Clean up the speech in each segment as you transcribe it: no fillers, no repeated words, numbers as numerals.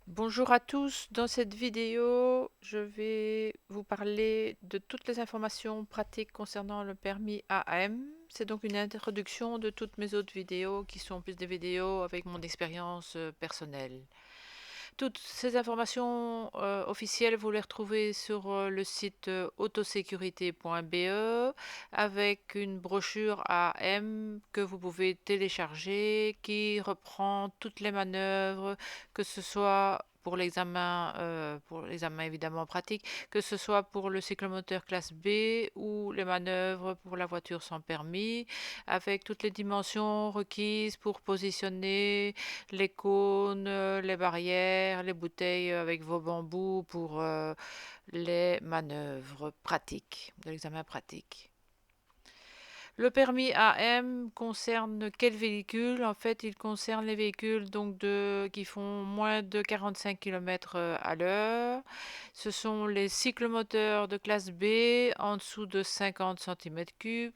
Bonjour à tous, dans cette vidéo, je vais vous parler de toutes les informations pratiques concernant le permis AM. C'est donc une introduction de toutes mes autres vidéos qui sont plus des vidéos avec mon expérience personnelle. Toutes ces informations officielles, vous les retrouvez sur le site autosécurité.be avec une brochure AM que vous pouvez télécharger qui reprend toutes les manœuvres, que ce soit pour l'examen évidemment pratique, que ce soit pour le cyclomoteur classe B ou les manœuvres pour la voiture sans permis, avec toutes les dimensions requises pour positionner les cônes, les barrières, les bouteilles avec vos bambous pour les manœuvres pratiques, de l'examen pratique. Le permis AM concerne quel véhicule? En fait, il concerne les véhicules qui font moins de 45 km à l'heure. Ce sont les cyclomoteurs de classe B en dessous de 50 cm3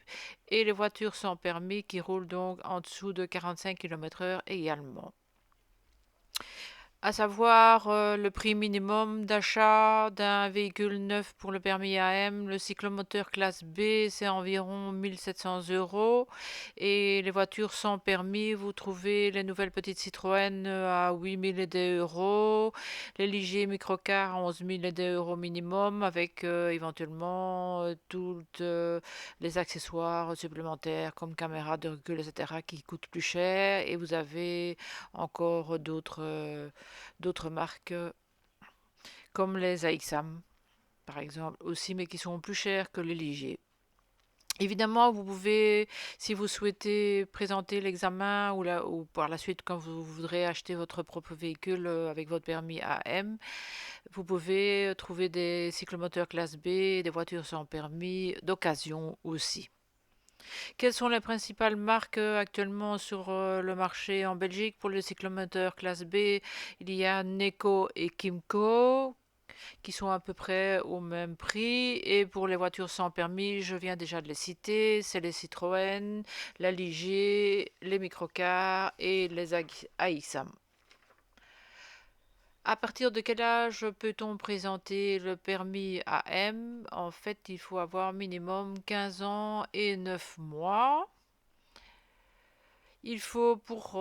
et les voitures sans permis qui roulent donc en dessous de 45 km/h également. À savoir le prix minimum d'achat d'un véhicule neuf pour le permis AM. Le cyclomoteur classe B, c'est environ 1 700 € et les voitures sans permis, vous trouvez les nouvelles petites Citroën à 8 000 € les légers microcars à 11 000 € minimum avec éventuellement toutes les accessoires supplémentaires comme caméra de recul, etc. qui coûtent plus cher, et vous avez encore d'autres marques comme les AXAM par exemple aussi, mais qui sont plus chères que les légers. Évidemment, vous pouvez, si vous souhaitez présenter l'examen ou par la suite quand vous voudrez acheter votre propre véhicule avec votre permis AM, vous pouvez trouver des cyclomoteurs classe B, des voitures sans permis d'occasion aussi. Quelles sont les principales marques actuellement sur le marché en Belgique pour les cyclomoteurs classe B? Il y a Neco et Kimco qui sont à peu près au même prix. Et pour les voitures sans permis, je viens déjà de les citer, c'est les Citroën, la Ligier, les microcars et les AXAM. À partir de quel âge peut-on présenter le permis AM? En fait, il faut avoir minimum 15 ans et 9 mois. Il faut pour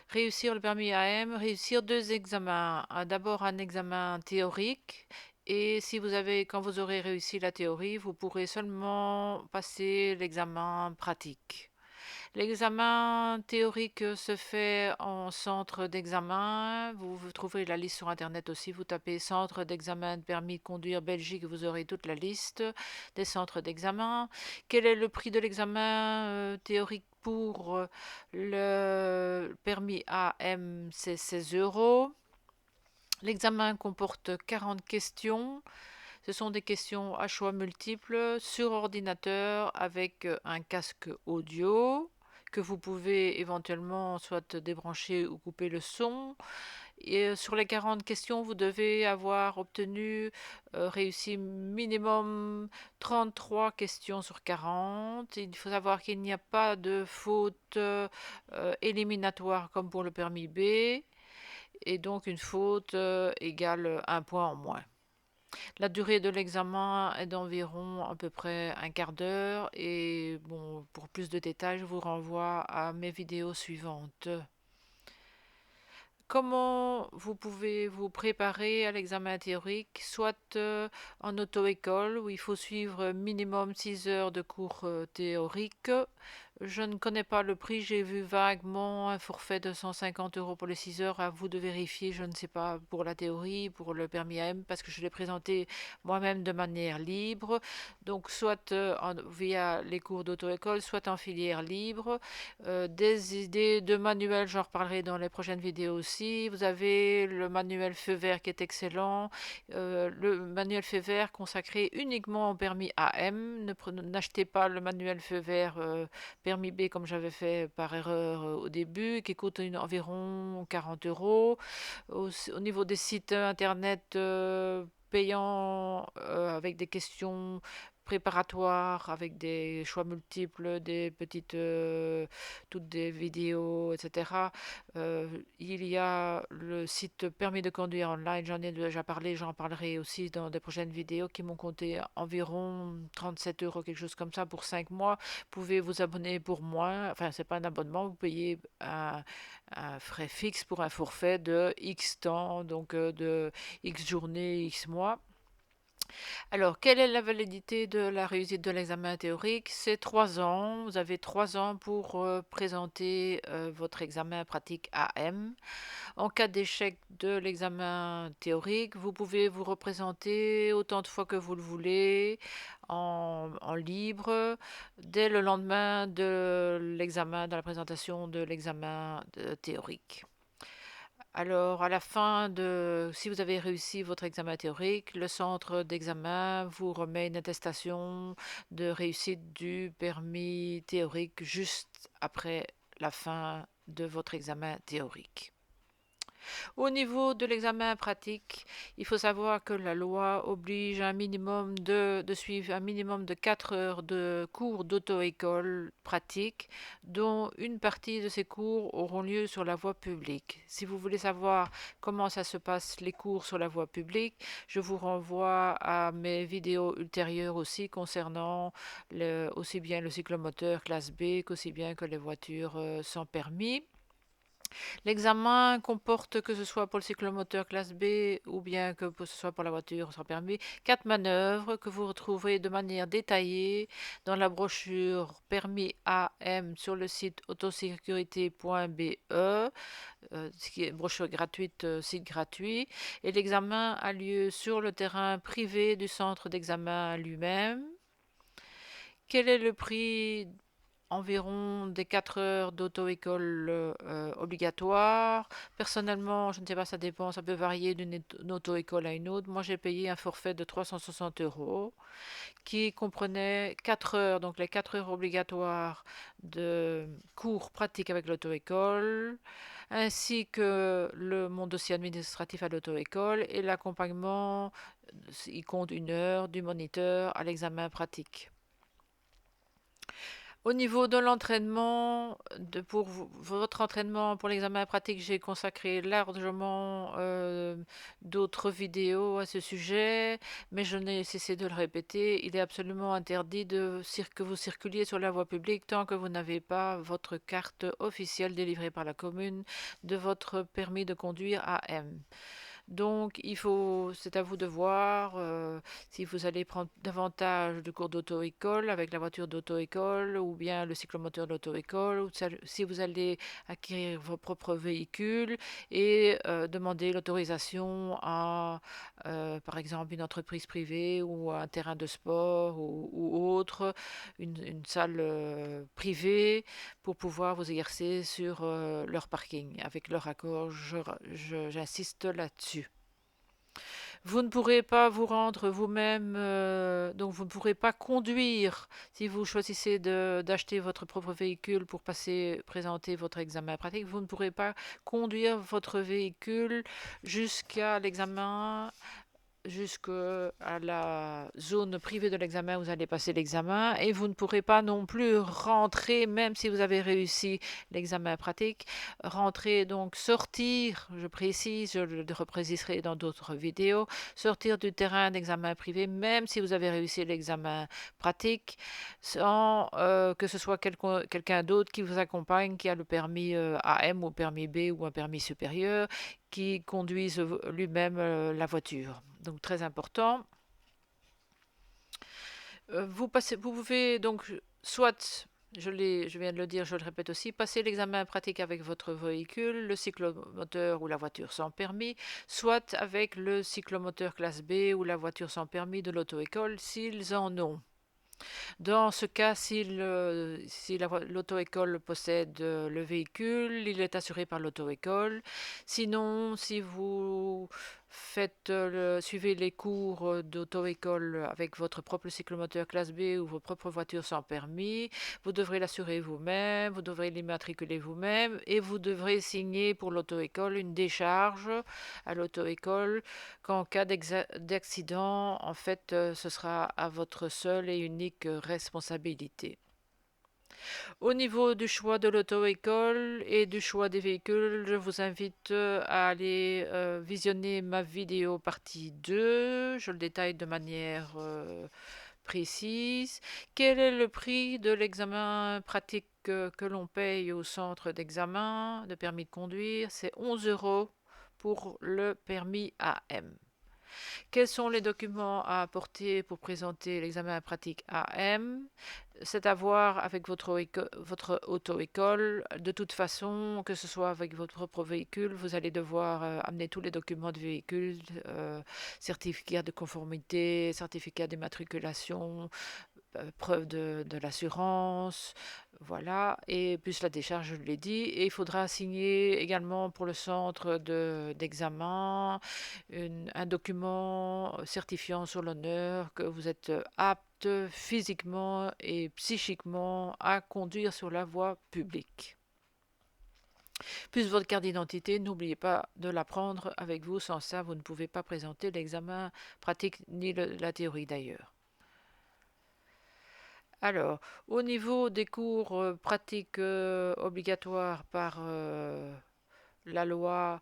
réussir le permis AM réussir deux examens. D'abord un examen théorique, et si vous avez, quand vous aurez réussi la théorie, vous pourrez seulement passer l'examen pratique. L'examen théorique se fait en centre d'examen. Vous trouverez la liste sur Internet aussi. Vous tapez centre d'examen de permis de conduire Belgique, vous aurez toute la liste des centres d'examen. Quel est le prix de l'examen théorique pour le permis AM? C'est 16 €. L'examen comporte 40 questions. Ce sont des questions à choix multiples sur ordinateur avec un casque audio que vous pouvez éventuellement soit débrancher ou couper le son. Et sur les 40 questions, vous devez avoir réussi minimum 33 questions sur 40. Il faut savoir qu'il n'y a pas de faute éliminatoire comme pour le permis B, et donc une faute égale un point en moins. La durée de l'examen est d'environ à peu près un quart d'heure, et bon, pour plus de détails, je vous renvoie à mes vidéos suivantes. Comment vous pouvez vous préparer à l'examen théorique? Soit en auto-école où il faut suivre minimum 6 heures de cours théoriques. Je ne connais pas le prix, j'ai vu vaguement un forfait de 150 € pour les 6 heures. À vous de vérifier, je ne sais pas pour la théorie, pour le permis AM, parce que je l'ai présenté moi-même de manière libre. Donc soit via les cours d'auto-école, soit en filière libre. Des idées de manuels, j'en reparlerai dans les prochaines vidéos aussi. Vous avez le manuel feu vert qui est excellent. Le manuel feu vert consacré uniquement au permis AM. N'achetez pas le manuel feu vert permis B comme j'avais fait par erreur au début, qui coûte environ 40 €. Au niveau des sites internet payants avec des questions préparatoire avec des choix multiples, des petites, toutes des vidéos, etc. Il y a le site Permis de conduire online, j'en ai déjà parlé, j'en parlerai aussi dans des prochaines vidéos qui m'ont coûté environ 37 euros, quelque chose comme ça, pour 5 mois. Vous pouvez vous abonner pour moins, enfin, c'est pas un abonnement, vous payez un frais fixe pour un forfait de X temps, donc de X journées, X mois. Alors, quelle est la validité de la réussite de l'examen théorique? C'est 3 ans. Vous avez 3 ans pour présenter votre examen pratique AM. En cas d'échec de l'examen théorique, vous pouvez vous représenter autant de fois que vous le voulez en libre dès le lendemain de l'examen, de la présentation de l'examen théorique. Alors, à la fin si vous avez réussi votre examen théorique, le centre d'examen vous remet une attestation de réussite du permis théorique juste après la fin de votre examen théorique. Au niveau de l'examen pratique, il faut savoir que la loi oblige un minimum de suivre un minimum de 4 heures de cours d'auto-école pratique, dont une partie de ces cours auront lieu sur la voie publique. Si vous voulez savoir comment ça se passe les cours sur la voie publique, je vous renvoie à mes vidéos ultérieures aussi concernant aussi bien le cyclomoteur classe B qu'aussi bien que les voitures sans permis. L'examen comporte, que ce soit pour le cyclomoteur classe B ou bien que ce soit pour la voiture sans permis, 4 manœuvres que vous retrouverez de manière détaillée dans la brochure Permis AM sur le site autosécurité.be, qui est une brochure gratuite, site gratuit. Et l'examen a lieu sur le terrain privé du centre d'examen lui-même. Quel est le prix environ des 4 heures d'auto-école obligatoire? Personnellement, je ne sais pas, ça dépend, ça peut varier d'une auto-école à une autre. Moi, j'ai payé un forfait de 360 euros qui comprenait 4 heures, donc les 4 heures obligatoires de cours pratiques avec l'auto-école, ainsi que mon dossier administratif à l'auto-école et l'accompagnement, il compte 1 heure du moniteur à l'examen pratique. Au niveau de l'entraînement, pour votre entraînement pour l'examen pratique, j'ai consacré largement d'autres vidéos à ce sujet, mais je n'ai cessé de le répéter. Il est absolument interdit que vous circuliez sur la voie publique tant que vous n'avez pas votre carte officielle délivrée par la commune de votre permis de conduire AM. Donc, c'est à vous de voir si vous allez prendre davantage de cours d'auto-école avec la voiture d'auto-école ou bien le cyclomoteur d'auto-école, ou si vous allez acquérir vos propres véhicules et demander l'autorisation à, par exemple, une entreprise privée ou un terrain de sport ou autre, une salle privée pour pouvoir vous exercer sur leur parking avec leur accord. J'insiste là-dessus. Vous ne pourrez pas vous rendre vous-même, donc vous ne pourrez pas conduire si vous choisissez d'acheter votre propre véhicule pour présenter votre examen pratique. Vous ne pourrez pas conduire votre véhicule jusqu'à l'examen, jusqu'à la zone privée de l'examen où vous allez passer l'examen, et vous ne pourrez pas non plus rentrer, même si vous avez réussi l'examen pratique, rentrer, donc sortir, je précise, je le repréciserai dans d'autres vidéos, sortir du terrain d'examen privé, même si vous avez réussi l'examen pratique, sans que ce soit quelqu'un d'autre qui vous accompagne, qui a le permis AM ou permis B ou un permis supérieur, qui conduise lui-même la voiture. Donc très important. Vous pouvez donc soit, je viens de le dire, je le répète aussi, passer l'examen pratique avec votre véhicule, le cyclomoteur ou la voiture sans permis, soit avec le cyclomoteur classe B ou la voiture sans permis de l'auto-école s'ils en ont. Dans ce cas, si l'auto-école possède le véhicule, il est assuré par l'auto-école. Sinon, si vous Suivez les cours d'auto-école avec votre propre cyclomoteur classe B ou votre propre voiture sans permis. Vous devrez l'assurer vous-même, vous devrez l'immatriculer vous-même et vous devrez signer pour l'auto-école une décharge à l'auto-école qu'en cas d'accident, en fait, ce sera à votre seule et unique responsabilité. Au niveau du choix de l'auto-école et du choix des véhicules, je vous invite à aller visionner ma vidéo partie 2. Je le détaille de manière précise. Quel est le prix de l'examen pratique que l'on paye au centre d'examen de permis de conduire? C'est 11 € pour le permis AM. Quels sont les documents à apporter pour présenter l'examen pratique AM? C'est à voir avec votre auto-école. De toute façon, que ce soit avec votre propre véhicule, vous allez devoir amener tous les documents de véhicule, certificat de conformité, certificat d'immatriculation, preuve de l'assurance, voilà, et plus la décharge, je l'ai dit, et il faudra signer également pour le centre d'examen un document certifiant sur l'honneur que vous êtes apte physiquement et psychiquement à conduire sur la voie publique. Plus votre carte d'identité, n'oubliez pas de la prendre avec vous, sans ça vous ne pouvez pas présenter l'examen pratique ni la théorie d'ailleurs. Alors, au niveau des cours pratiques obligatoires par la loi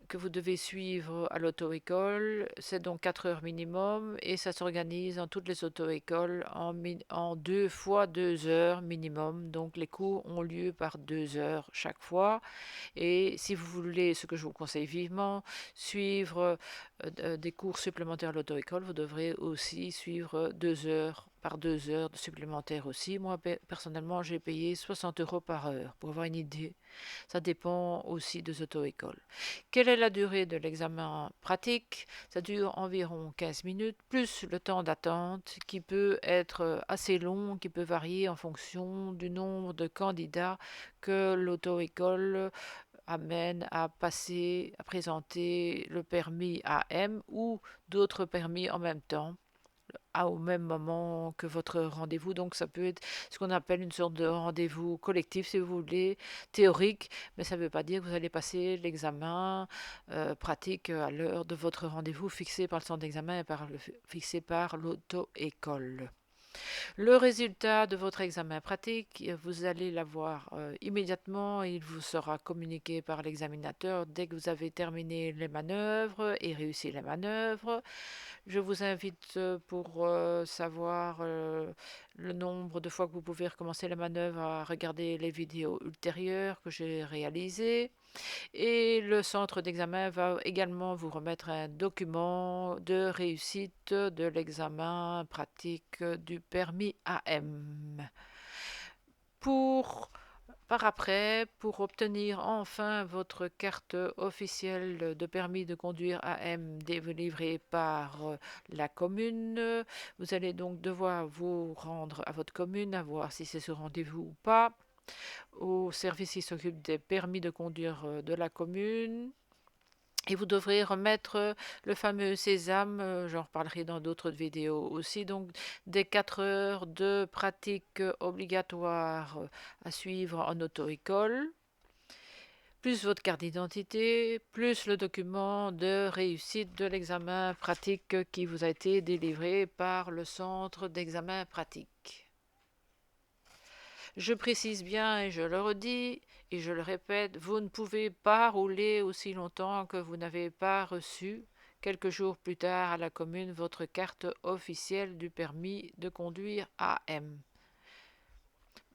que vous devez suivre à l'auto-école, c'est donc 4 heures minimum et ça s'organise dans toutes les auto-écoles en 2 fois 2 heures minimum. Donc les cours ont lieu par 2 heures chaque fois. Et si vous voulez, ce que je vous conseille vivement, suivre des cours supplémentaires à l'auto-école, vous devrez aussi suivre 2 heures par 2 heures supplémentaires aussi. Moi, personnellement, j'ai payé 60 € par heure. Pour avoir une idée, ça dépend aussi des auto-écoles. Quelle est la durée de l'examen pratique? Ça dure environ 15 minutes, plus le temps d'attente qui peut être assez long, qui peut varier en fonction du nombre de candidats que l'auto-école amène à passer, à présenter le permis AM ou d'autres permis en même temps, au même moment que votre rendez-vous. Donc ça peut être ce qu'on appelle une sorte de rendez-vous collectif, si vous voulez, théorique, mais ça ne veut pas dire que vous allez passer l'examen pratique à l'heure de votre rendez-vous fixé par le centre d'examen et fixé par l'auto-école. Le résultat de votre examen pratique, vous allez l'avoir immédiatement. Il vous sera communiqué par l'examinateur dès que vous avez terminé les manœuvres et réussi les manœuvres. Je vous invite pour savoir le nombre de fois que vous pouvez recommencer la manœuvre à regarder les vidéos ultérieures que j'ai réalisées. Et le centre d'examen va également vous remettre un document de réussite de l'examen pratique du permis AM. Par après, pour obtenir enfin votre carte officielle de permis de conduire AM délivrée par la commune, vous allez donc devoir vous rendre à votre commune, à voir si c'est ce rendez-vous ou pas, au service qui s'occupe des permis de conduire de la commune. Et vous devrez remettre le fameux sésame, j'en reparlerai dans d'autres vidéos aussi, donc des 4 heures de pratique obligatoire à suivre en auto-école, plus votre carte d'identité, plus le document de réussite de l'examen pratique qui vous a été délivré par le centre d'examen pratique. Je précise bien et je le redis et je le répète, vous ne pouvez pas rouler aussi longtemps que vous n'avez pas reçu, quelques jours plus tard à la commune, votre carte officielle du permis de conduire AM.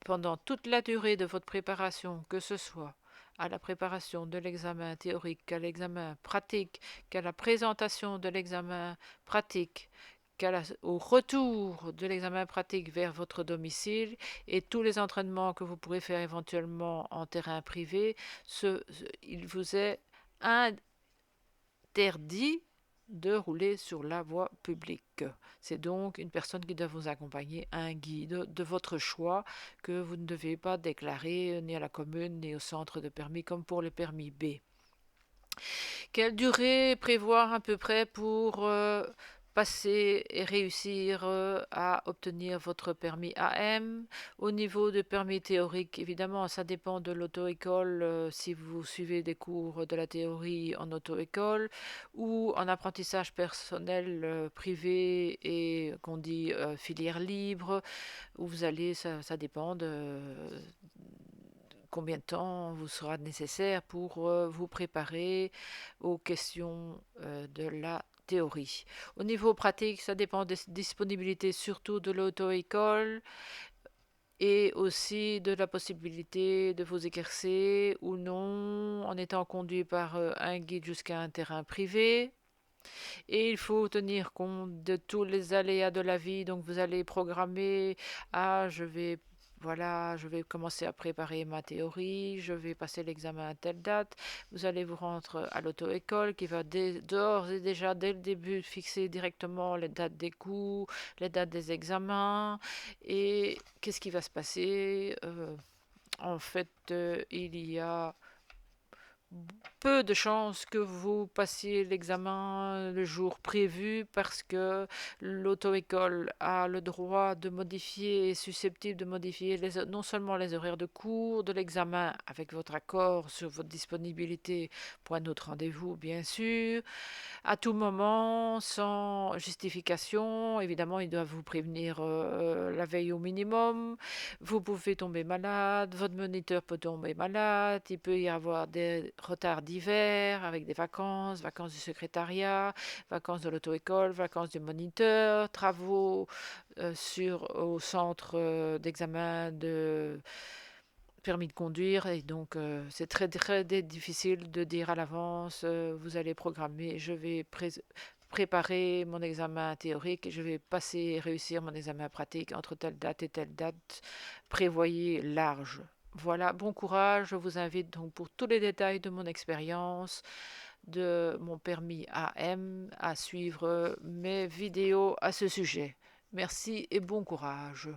Pendant toute la durée de votre préparation, que ce soit à la préparation de l'examen théorique, qu'à l'examen pratique, qu'à la présentation de l'examen pratique, au retour de l'examen pratique vers votre domicile et tous les entraînements que vous pourrez faire éventuellement en terrain privé, il vous est interdit de rouler sur la voie publique. C'est donc une personne qui doit vous accompagner, un guide de votre choix que vous ne devez pas déclarer ni à la commune ni au centre de permis comme pour le permis B. Quelle durée prévoir à peu près pour passer et réussir à obtenir votre permis AM? Au niveau de permis théorique, évidemment, ça dépend de l'auto-école, si vous suivez des cours de la théorie en auto-école ou en apprentissage personnel privé et qu'on dit filière libre, où vous allez, ça dépend de combien de temps vous sera nécessaire pour vous préparer aux questions de la théorie. Au niveau pratique, ça dépend des disponibilités surtout de l'auto-école et aussi de la possibilité de vous exercer ou non en étant conduit par un guide jusqu'à un terrain privé. Et il faut tenir compte de tous les aléas de la vie. Donc vous allez programmer, ah, je vais commencer à préparer ma théorie, je vais passer l'examen à telle date. Vous allez vous rendre à l'auto-école qui va d'ores et déjà, dès le début, fixer directement les dates des cours, les dates des examens. Et qu'est-ce qui va se passer? En fait, il y a peu de chances que vous passiez l'examen le jour prévu parce que l'auto-école a le droit de modifier, est susceptible de modifier non seulement les horaires de cours, de l'examen avec votre accord sur votre disponibilité pour un autre rendez-vous, bien sûr, à tout moment, sans justification. Évidemment, ils doivent vous prévenir la veille au minimum. Vous pouvez tomber malade, votre moniteur peut tomber malade, il peut y avoir des retards d'hiver avec des vacances, vacances du secrétariat, vacances de l'auto-école, vacances du moniteur, travaux au centre d'examen de permis de conduire et donc c'est très très difficile de dire à l'avance vous allez programmer, je vais préparer mon examen théorique et je vais passer et réussir mon examen pratique entre telle date et telle date. Prévoyez large. Voilà, bon courage. Je vous invite donc pour tous les détails de mon expérience, de mon permis AM, à suivre mes vidéos à ce sujet. Merci et bon courage.